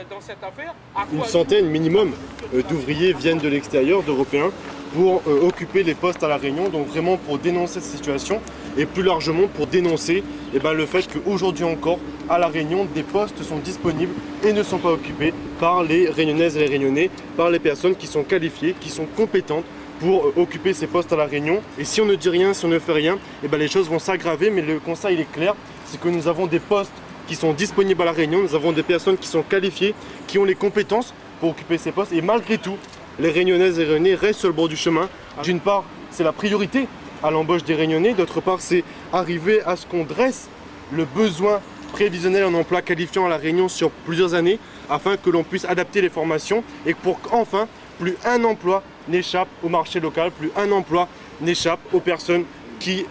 dans cette affaire. Une centaine minimum d'ouvriers viennent de l'extérieur, d'Européens, pour occuper les postes à La Réunion, donc vraiment pour dénoncer cette situation et plus largement pour dénoncer le fait qu'aujourd'hui encore, à La Réunion, des postes sont disponibles et ne sont pas occupés par les Réunionnaises et les Réunionnais, par les personnes qui sont qualifiées, qui sont compétentes pour occuper ces postes à La Réunion. Et si on ne dit rien, si on ne fait rien, les choses vont s'aggraver, mais le constat il est clair, c'est que nous avons des postes qui sont disponibles à La Réunion, nous avons des personnes qui sont qualifiées, qui ont les compétences pour occuper ces postes, et malgré tout, les Réunionnaises et Réunionnais restent sur le bord du chemin. D'une part, c'est la priorité à l'embauche des Réunionnais, d'autre part, c'est arriver à ce qu'on dresse le besoin prévisionnel en emploi qualifiant à La Réunion sur plusieurs années, afin que l'on puisse adapter les formations et pour qu'enfin, plus un emploi n'échappe au marché local, plus un emploi n'échappe aux personnes qui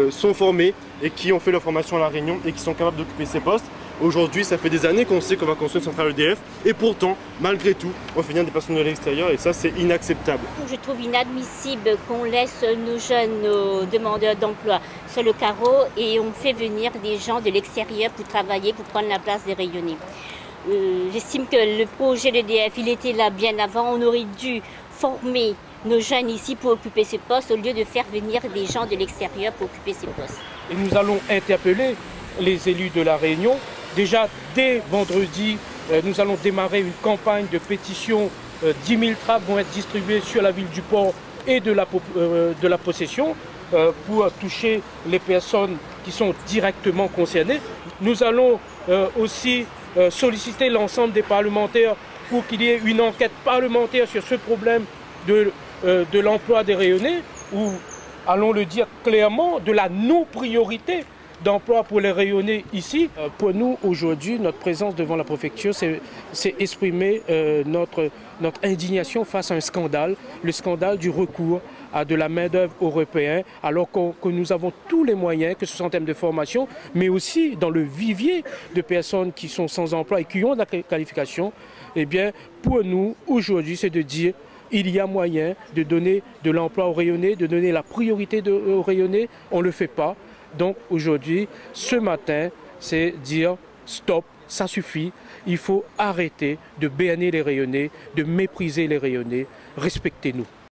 sont formées et qui ont fait leur formation à La Réunion et qui sont capables d'occuper ces postes. Aujourd'hui, ça fait des années qu'on sait qu'on va construire une centrale EDF et pourtant, malgré tout, on fait venir des personnes de l'extérieur et ça, c'est inacceptable. Je trouve inadmissible qu'on laisse nos jeunes, nos demandeurs d'emploi sur le carreau et on fait venir des gens de l'extérieur pour travailler, pour prendre la place des Réunionnais. J'estime que le projet d'EDF, il était là bien avant. On aurait dû former nos jeunes ici pour occuper ces postes au lieu de faire venir des gens de l'extérieur pour occuper ces postes. Et nous allons interpeller les élus de La Réunion. Déjà, dès vendredi, nous allons démarrer une campagne de pétition. 10 000 tracts vont être distribués sur la ville du port et de la possession pour toucher les personnes qui sont directement concernées. Nous allons aussi solliciter l'ensemble des parlementaires pour qu'il y ait une enquête parlementaire sur ce problème de l'emploi des Réunionnais, ou, allons le dire clairement, de la non-priorité d'emploi pour les Réunionnais ici. Pour nous, aujourd'hui, notre présence devant la préfecture, c'est exprimer notre indignation face à un scandale, le scandale du recours à de la main-d'œuvre européenne, alors que nous avons tous les moyens, que ce soit en termes de formation, mais aussi dans le vivier de personnes qui sont sans emploi et qui ont de la qualification. Eh bien, pour nous, aujourd'hui, c'est de dire il y a moyen de donner de l'emploi aux Réunionnais, de donner la priorité aux Réunionnais. On ne le fait pas. Donc aujourd'hui, ce matin, c'est dire stop, ça suffit. Il faut arrêter de bénir les Réunionnais, de mépriser les Réunionnais. Respectez-nous.